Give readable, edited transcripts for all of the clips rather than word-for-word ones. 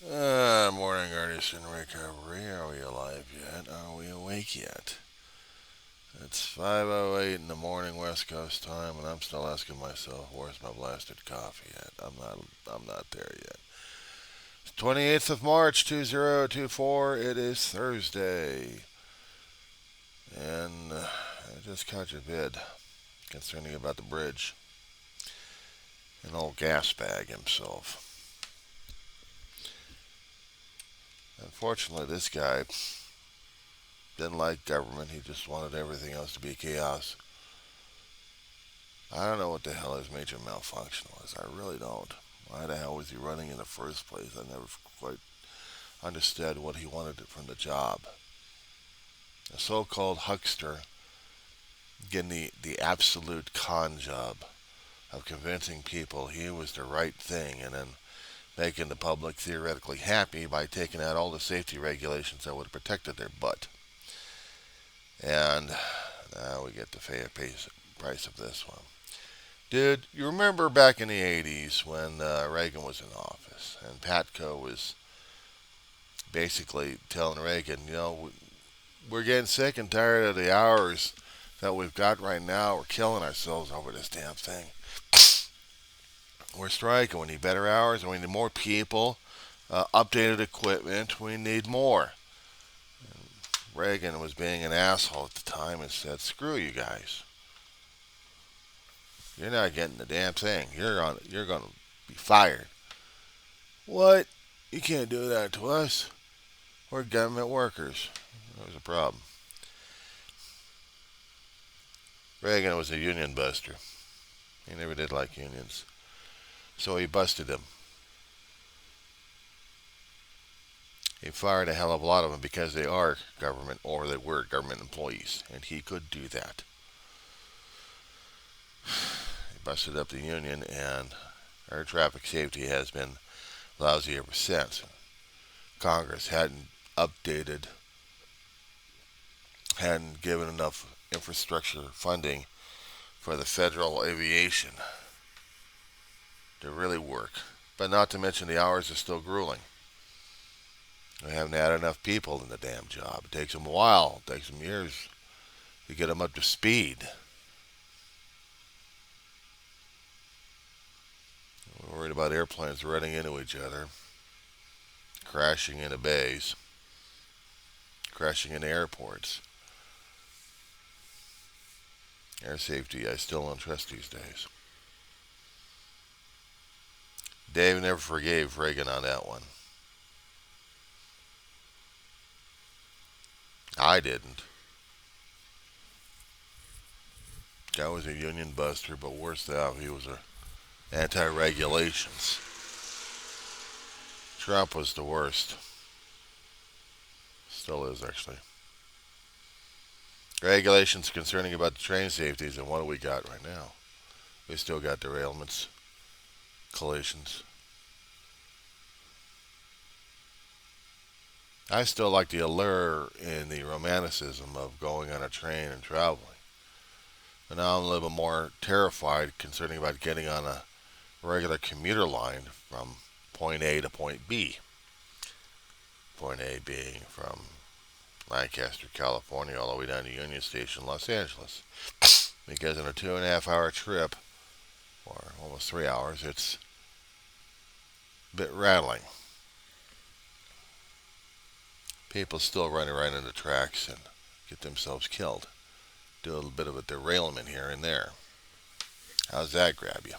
Morning, artists in recovery. Are we alive yet? Are we awake yet? It's 5:08 in the morning, West Coast time, and I'm still asking myself, where's my blasted coffee at? I'm not there yet. It's 28th of March, 2024. It is Thursday, and I just caught your bid concerning about the bridge. An old gas bag himself. Unfortunately, this guy didn't like government. He just wanted everything else to be chaos. I don't know what the hell his major malfunction was. I really don't. Why the hell was he running in the first place? I never quite understood what he wanted from the job. A so-called huckster getting the absolute con job of convincing people he was the right thing and then making the public theoretically happy by taking out all the safety regulations that would have protected their butt. And now we get the price of this one. Dude, you remember back in the 80s when Reagan was in office and Patco was basically telling Reagan, we're getting sick and tired of the hours that we've got right now. We're killing ourselves over this damn thing. We're striking. We need better hours and we need more people, updated equipment. We need more. Reagan was being an asshole at the time and said, screw you guys. You're not getting the damn thing. You're going to be fired. What? You can't do that to us. We're government workers. That was a problem. Reagan was a union buster. He never did like unions. So he busted them. He fired a hell of a lot of them because they are government or they were government employees. And he could do that. He busted up the union and air traffic safety has been lousy ever since. Congress hadn't given enough infrastructure funding for the federal aviation to really work. But not to mention the hours are still grueling. They haven't had enough people in the damn job. It takes them a while. It takes them years to get them up to speed. We're worried about airplanes running into each other, crashing into bays, crashing into airports. Air safety, I still don't trust these days. Dave never forgave Reagan on that one. I didn't. Guy was a union buster, but worse off, he was a anti-regulations. Trump was the worst. Still is, actually. Regulations concerning about the train safeties, and what do we got right now? We still got derailments, collisions. I still like the allure and the romanticism of going on a train and traveling. But now I'm a little bit more terrified concerning about getting on a regular commuter line from point A to point B. Point A being from Lancaster, California, all the way down to Union Station, Los Angeles. Because in a 2.5 hour trip, or almost 3 hours, it's a bit rattling. People still running right into tracks and get themselves killed. Do a little bit of a derailment here and there. How's that grab you?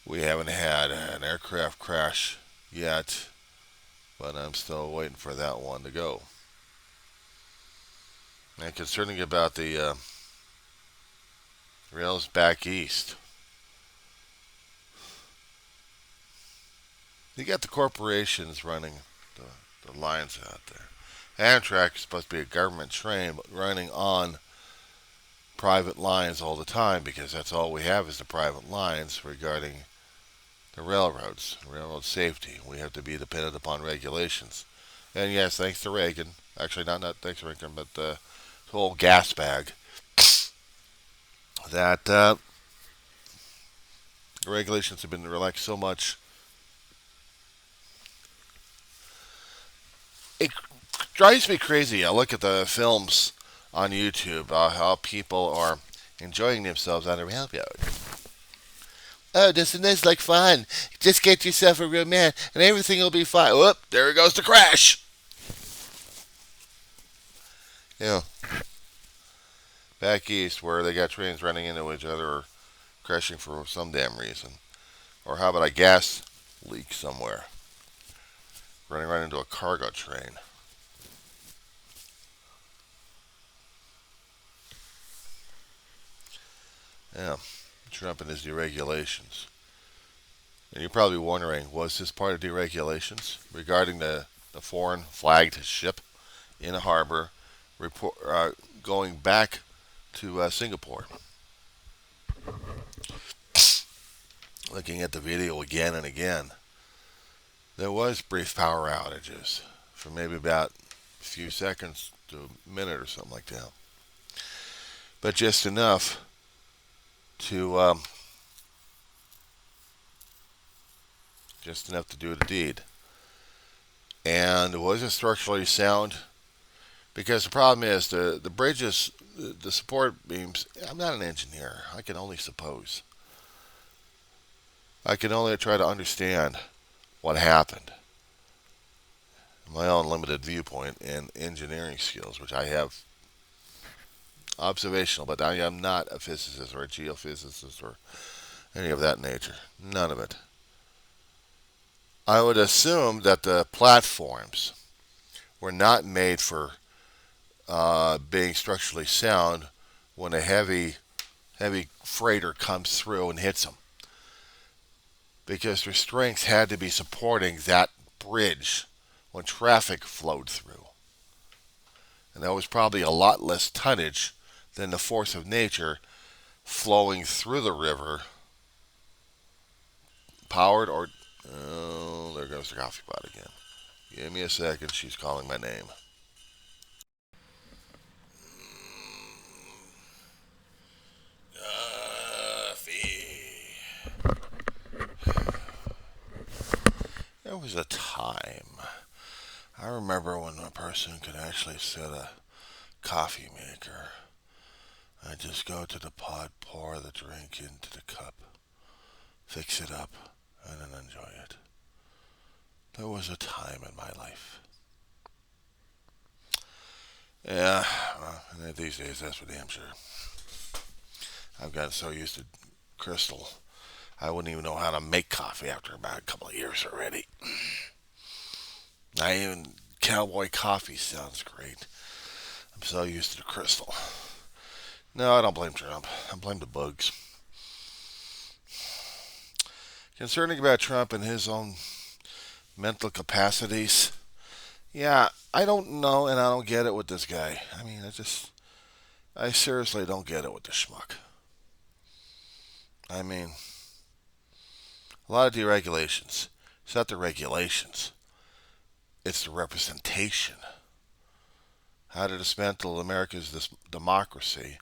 We haven't had an aircraft crash yet, but I'm still waiting for that one to go. And concerning about the rails back east, you got the corporations running the lines out there. Amtrak is supposed to be a government train, but running on private lines all the time because that's all we have is the private lines regarding the railroads, railroad safety. We have to be dependent upon regulations. And yes, thanks to Reagan, actually not thanks to Reagan, but the whole gas bag, that regulations have been relaxed so much Drives me crazy. I look at the films on YouTube, how people are enjoying themselves on the railroad. Oh, this is like fun. Just get yourself a real man, and everything will be fine. Whoop! There goes the crash. Yeah, back east where they got trains running into each other or crashing for some damn reason, or how about a gas leak somewhere, running right into a cargo train. Yeah, Trump and his deregulations. And you're probably wondering, was this part of deregulations regarding the foreign flagged ship in a harbor report, going back to Singapore? Looking at the video again and again, there was brief power outages for maybe about a few seconds to a minute or something like that, but to um, just enough to do the deed. And was it structurally sound? Because the problem is the bridges, the support beams. I'm not an engineer. I can only suppose. I can only try to understand what happened. My own limited viewpoint and engineering skills, which I have observational, but I am not a physicist or a geophysicist or any of that nature. None of it. I would assume that the platforms were not made for being structurally sound when a heavy freighter comes through and hits them, because their strength had to be supporting that bridge when traffic flowed through, and that was probably a lot less tonnage than the force of nature flowing through the river, powered or. Oh, there goes the coffee pot again. Give me a second. She's calling my name. Coffee. There was a time. I remember when a person could actually set a coffee maker. I just go to the pot, pour the drink into the cup, fix it up, and then enjoy it. There was a time in my life. Yeah, well, these days that's for damn sure. I've gotten so used to Crystal, I wouldn't even know how to make coffee after about a couple of years already. Not even cowboy coffee sounds great. I'm so used to the Crystal. No, I don't blame Trump. I blame the bugs. Concerning about Trump and his own mental capacities, yeah, I don't know and I don't get it with this guy. I mean, I seriously don't get it with the schmuck. I mean, a lot of deregulations. It's not the regulations, it's the representation. How to dismantle America's democracy,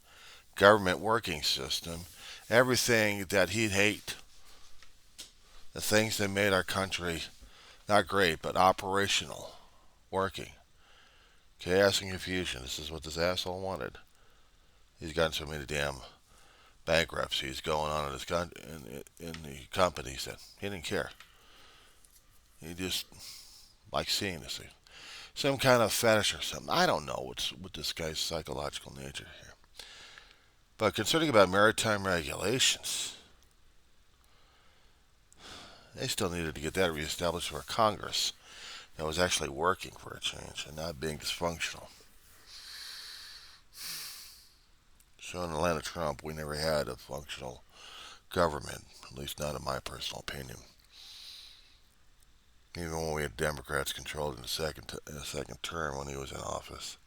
government working system, everything that he'd hate. The things that made our country not great, but operational, working. Chaos and confusion. This is what this asshole wanted. He's gotten so many damn bankruptcies going on in in the companies that he didn't care. He just likes seeing this thing. Some kind of fetish or something. I don't know what's with this guy's psychological nature here. But concerning about maritime regulations, they still needed to get that reestablished for Congress that was actually working for a change and not being dysfunctional. So in the land of Trump, we never had a functional government, at least not in my personal opinion. Even when we had Democrats controlled in the second term when he was in office,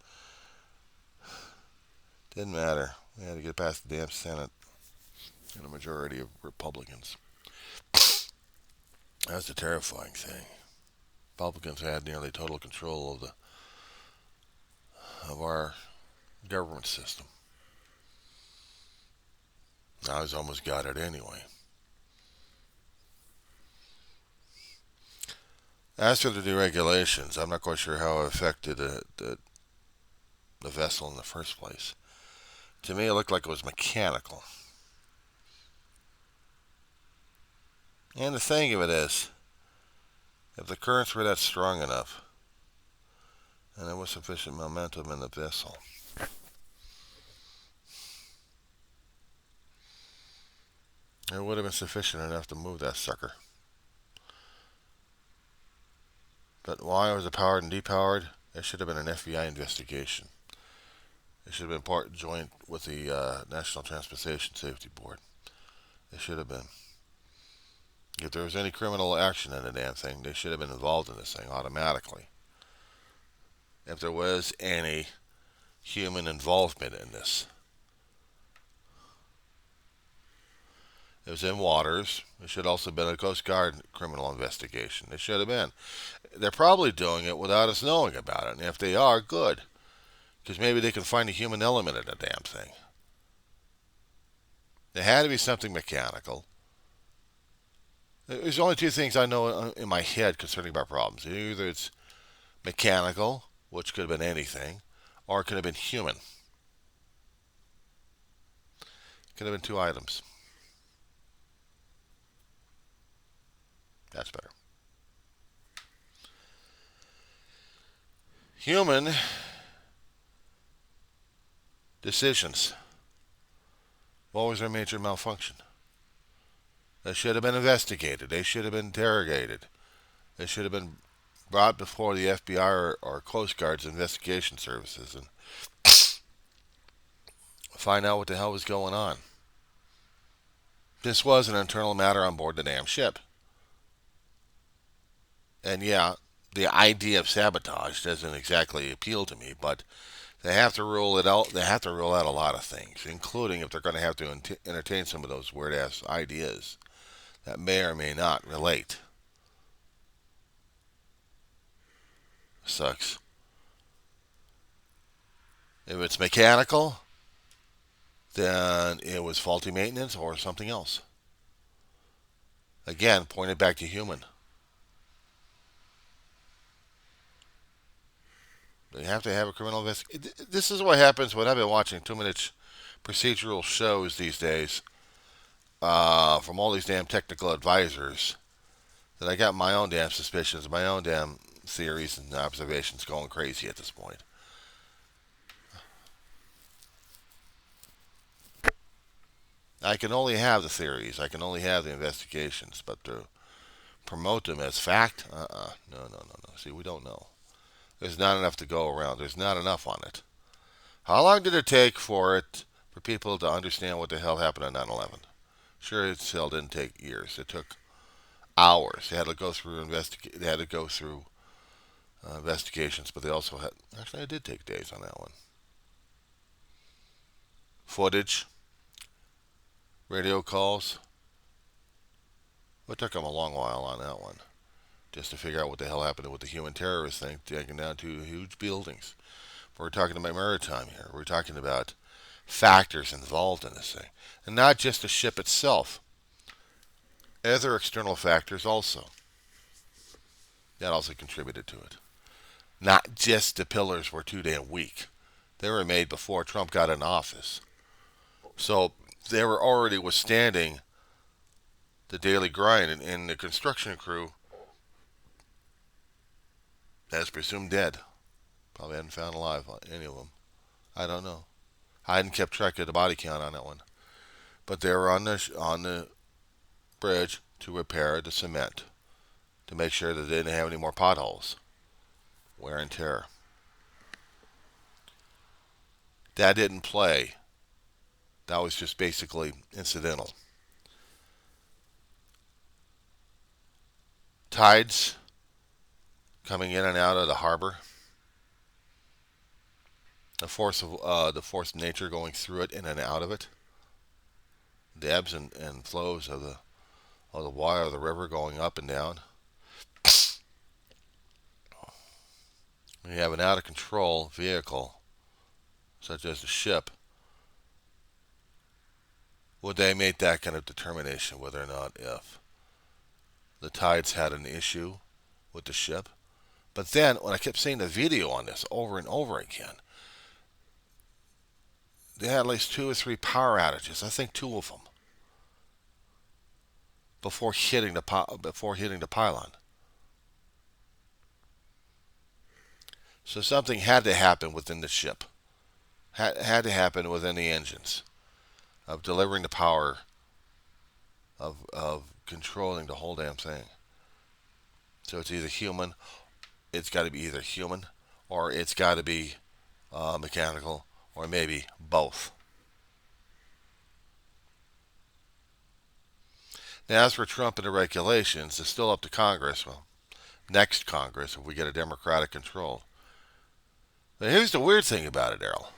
didn't matter. We had to get past the damn Senate and a majority of Republicans. That's the terrifying thing. Republicans had nearly total control of our government system. Now he's almost got it anyway. As for the deregulations, I'm not quite sure how it affected the vessel in the first place. To me, it looked like it was mechanical. And the thing of it is, if the currents were that strong enough, and there was sufficient momentum in the vessel, it would have been sufficient enough to move that sucker. But why was it powered and depowered? It should have been an FBI investigation. It should have been part joint with the National Transportation Safety Board. It should have been. If there was any criminal action in the damn thing, they should have been involved in this thing automatically. If there was any human involvement in this, it was in waters. It should also have been a Coast Guard criminal investigation. It should have been. They're probably doing it without us knowing about it. And if they are, good. Because maybe they can find a human element in the damn thing. There had to be something mechanical. There's only two things I know in my head concerning about problems. Either it's mechanical, which could have been anything, or it could have been human. Could have been two items. That's better. Human decisions. What was their major malfunction? They should have been investigated. They should have been interrogated. They should have been brought before the FBI or Coast Guard's investigation services and find out what the hell was going on. This was an internal matter on board the damn ship. And yeah, the idea of sabotage doesn't exactly appeal to me, but they have to rule it out. They have to rule out a lot of things, including if they're going to have to entertain some of those weird ass ideas that may or may not relate. Sucks. If it's mechanical, then it was faulty maintenance or something else. Again, pointed back to human. They have to have a criminal investigation. This is what happens when I've been watching too many procedural shows these days from all these damn technical advisors that I got my own damn suspicions, my own damn theories and observations going crazy at this point. I can only have the theories. I can only have the investigations, but to promote them as fact, no, no, no, no. See, we don't know. There's not enough to go around. There's not enough on it. How long did it take for people to understand what the hell happened on 9/11? Sure, it still didn't take years. It took hours. They had to go through They had to go through investigations, but they also had. Actually, it did take days on that one. Footage, radio calls. It took them a long while on that one, just to figure out what the hell happened with the human terrorist thing, taking down two huge buildings. We're talking about maritime here. We're talking about factors involved in this thing, and not just the ship itself. Other external factors also that also contributed to it. Not just the pillars were too damn weak. They were made before Trump got in office, so they were already withstanding the daily grind, and the construction crew that's presumed dead. Probably hadn't found alive any of them. I don't know. I hadn't kept track of the body count on that one, but they were on the bridge to repair the cement to make sure that they didn't have any more potholes, wear and tear. That didn't play. That was just basically incidental. Tides coming in and out of the harbor. The force of nature going through it, in and out of it. The ebbs and flows of the water of the river going up and down. When you have an out of control vehicle, such as the ship, would they make that kind of determination whether or not if the tides had an issue with the ship. But then when I kept seeing the video on this over and over again, they had at least 2 or 3 power outages. I think 2 of them before hitting the pylon. So something had to happen within the ship. Had to happen within the engines of delivering the power of controlling the whole damn thing. So it's got to be either human, or it's got to be mechanical, or maybe both. Now, as for Trump and the regulations, it's still up to Congress. Well, next Congress, if we get a Democratic control. But here's the weird thing about it, Errol.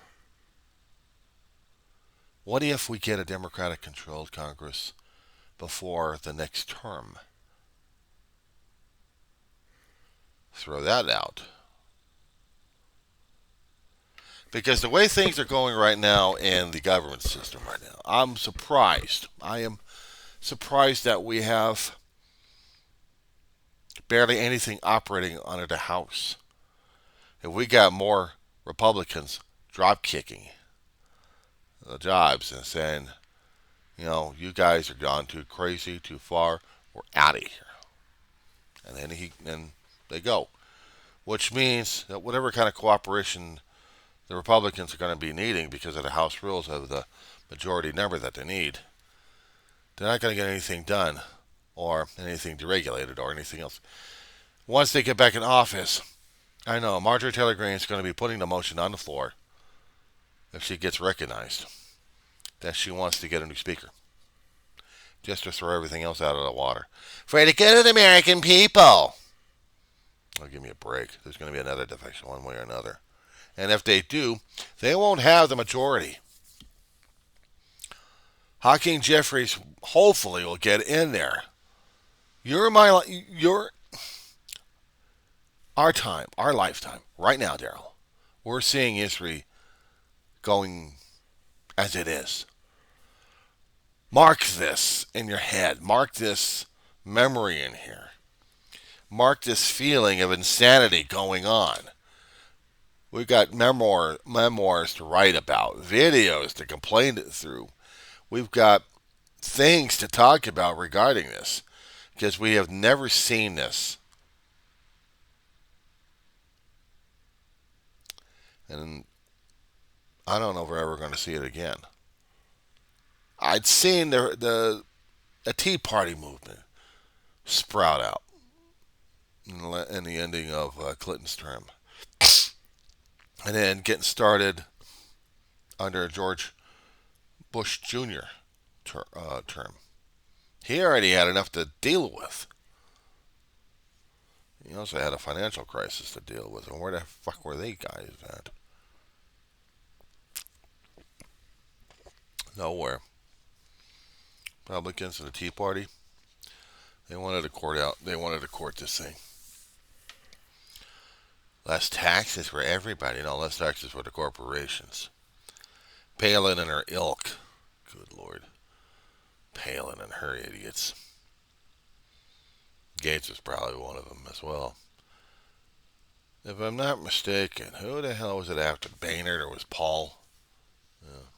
What if we get a Democratic controlled Congress before the next term? Throw that out. Because the way things are going right now in the government system right now, I'm surprised. I am surprised that we have barely anything operating under the House. If we got more Republicans drop kicking the jobs and saying, you guys are gone too crazy, too far, we're out of here. And then they go. Which means that whatever kind of cooperation the Republicans are going to be needing because of the House rules of the majority number that they need, they're not going to get anything done or anything deregulated or anything else. Once they get back in office, I know Marjorie Taylor Greene is going to be putting the motion on the floor if she gets recognized that she wants to get a new speaker. Just to throw everything else out of the water. For the good of the American people. Oh, give me a break. There's going to be another defection one way or another. And if they do, they won't have the majority. Hakeem Jeffries hopefully will get in there. Our lifetime, right now, Daryl. We're seeing history going as it is. Mark this in your head. Mark this memory in here. Mark this feeling of insanity going on. We've got memoirs to write about, videos to complain through. We've got things to talk about regarding this because we have never seen this. And I don't know if we're ever going to see it again. I'd seen the Tea Party movement sprout out in the ending of Clinton's term. And then getting started under George Bush Jr. Term. He already had enough to deal with. He also had a financial crisis to deal with. And where the fuck were they guys at? Nowhere. Republicans and the Tea Party, they wanted to court this thing. Less taxes for everybody. No, less taxes for the corporations. Palin and her ilk. Good Lord. Palin and her idiots. Gates was probably one of them as well. If I'm not mistaken, who the hell was it after? Boehner or was Paul? Yeah.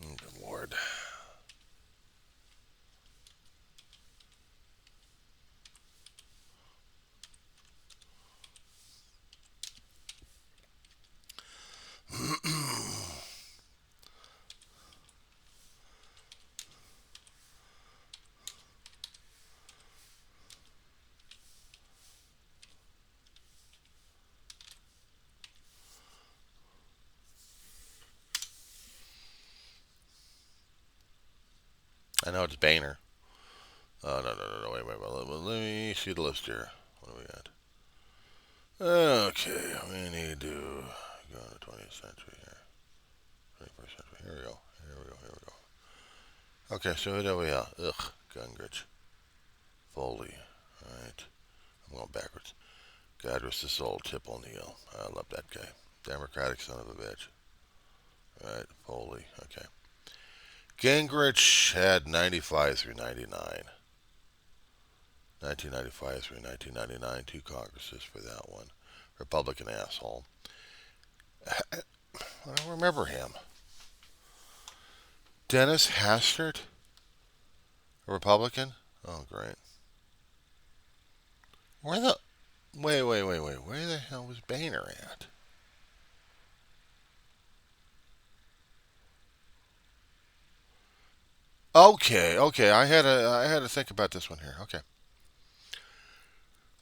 Good Lord. I know it's Boehner. Oh, no. Wait. Let me see the list here. What do we got? Okay, we need to go to the 20th century here. 21st century. Here we go. Okay, so who do we have? Gingrich. Foley. Alright. I'm going backwards. God rest his soul, Tip O'Neill. I love that guy. Democratic son of a bitch. Alright, Foley. Okay. Gingrich had 95 through 99. 1995 through 1999, two Congresses for that one. Republican asshole. I don't remember him. Dennis Hastert, a Republican. Oh, great. Where the wait. Where the hell was Boehner at? Okay. I had to think about this one here.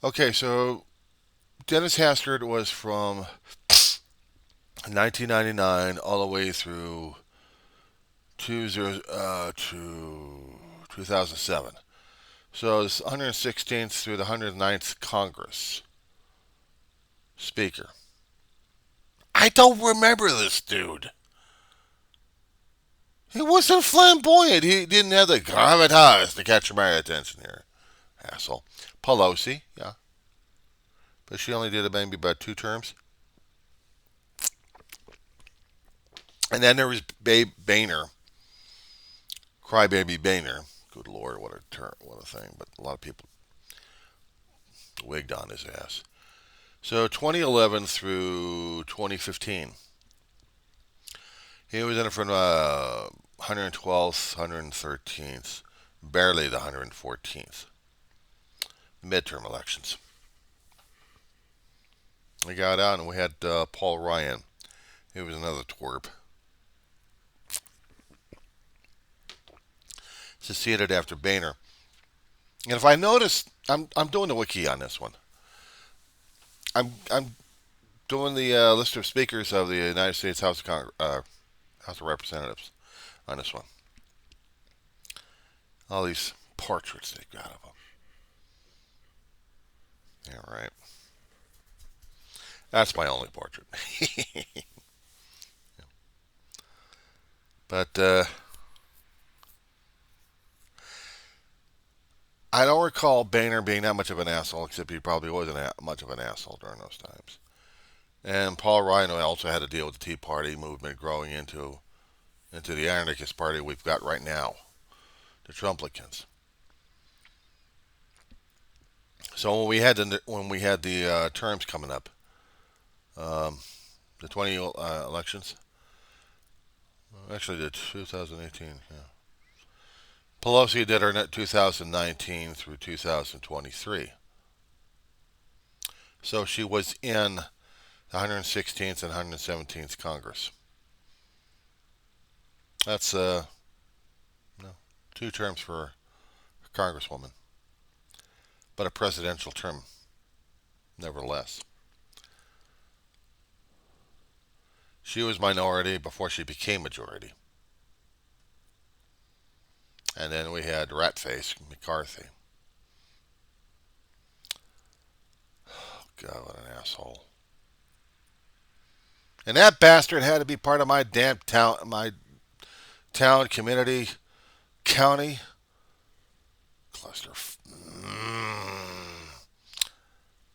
Okay. So Dennis Hastert was from 1999 all the way through to 2007. So it's 116th through the 109th Congress Speaker. I don't remember this dude. He wasn't flamboyant. He didn't have the gravitas to catch my attention here. Asshole. Pelosi, yeah. But she only did maybe about two terms. And then there was Boehner, Crybaby Boehner. Good Lord, what a term, what a thing. But a lot of people wigged on his ass. So 2011 through 2015, he was in it from 112th, 113th, barely the 114th. Midterm elections. We got out and we had Paul Ryan. He was another twerp. Succeeded after Boehner. And if I notice, I'm doing the wiki on this one. I'm doing the list of speakers of the United States House of Representatives on this one. All these portraits they got of them. Yeah, right. That's my only portrait. But I don't recall Boehner being that much of an asshole, except he probably wasn't much of an asshole during those times. And Paul Ryan also had to deal with the Tea Party movement growing into the anarchist party we've got right now, the Trumplicans. So when we had the terms coming up, um, the 20 elections, actually the 2018, yeah. Pelosi did her 2019 through 2023. So she was in the 116th and 117th Congress. That's no, two terms for a congresswoman, but a presidential term, nevertheless. She was minority before she became majority. And then we had Ratface McCarthy. Oh, God, what an asshole. And that bastard had to be part of my town, community, county cluster.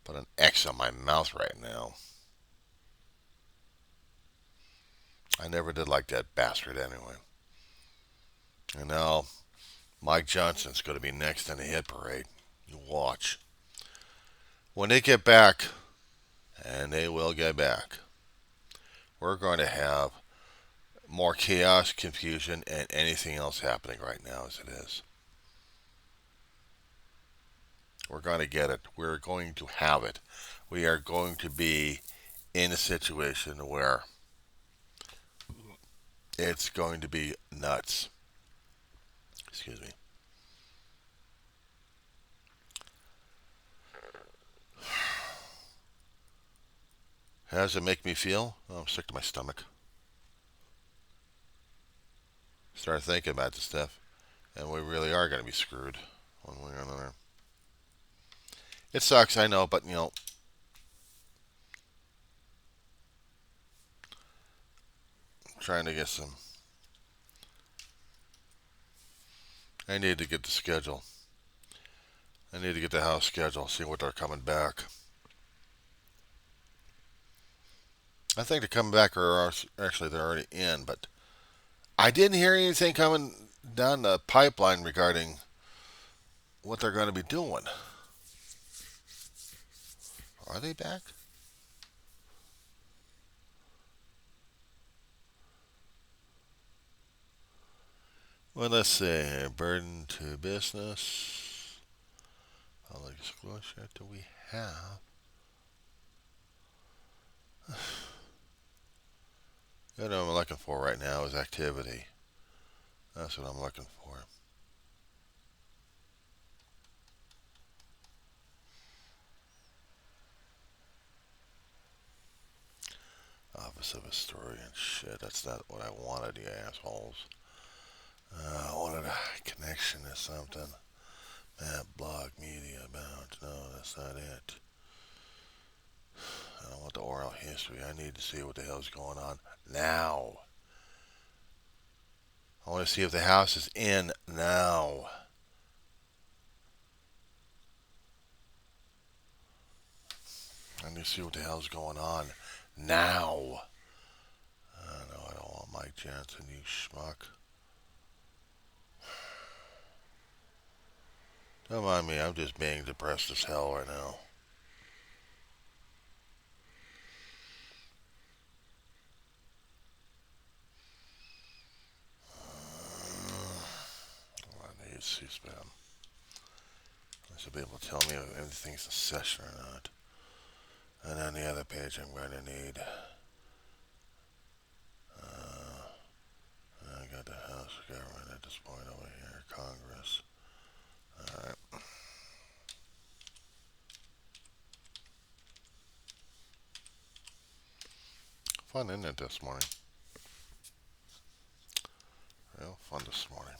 Put an X on my mouth right now. I never did like that bastard anyway. And now Mike Johnson's going to be next in the hit parade. You watch. When they get back, and they will get back, we're going to have more chaos, confusion, and anything else happening right now as it is. We're going to get it. We're going to have it. We are going to be in a situation where it's going to be nuts. Excuse me. How does it make me feel? Oh, I'm sick to my stomach. Start thinking about this stuff, and we really are going to be screwed one way or another. It sucks, I know, but I'm trying to get some. I need to get the schedule. I need to get the house schedule, see what they're coming back. I think they're coming back, or actually they're already in, but I didn't hear anything coming down the pipeline regarding what they're going to be doing. Are they back? Well, let's see here. Burden to business. Public disclosure. Do we have? What I'm looking for right now is activity. That's what I'm looking for. Office of Historian. Shit, that's not what I wanted, you assholes. I wanted a connection to something. Map, blog, media, bounds. No, that's not it. I don't want the oral history. I need to see what the hell's going on now. I want to see if the house is in now. I need to see what the hell's going on now. No, I don't want Mike Jansen, you schmuck. Don't mind me, I'm just being depressed as hell right now. I need C-SPAN. I should be able to tell me if anything's in session or not. And on the other page, I'm going to need. I got the House of Government at this point over here, Congress. Alright. Fun, isn't it, this morning? Real fun this morning.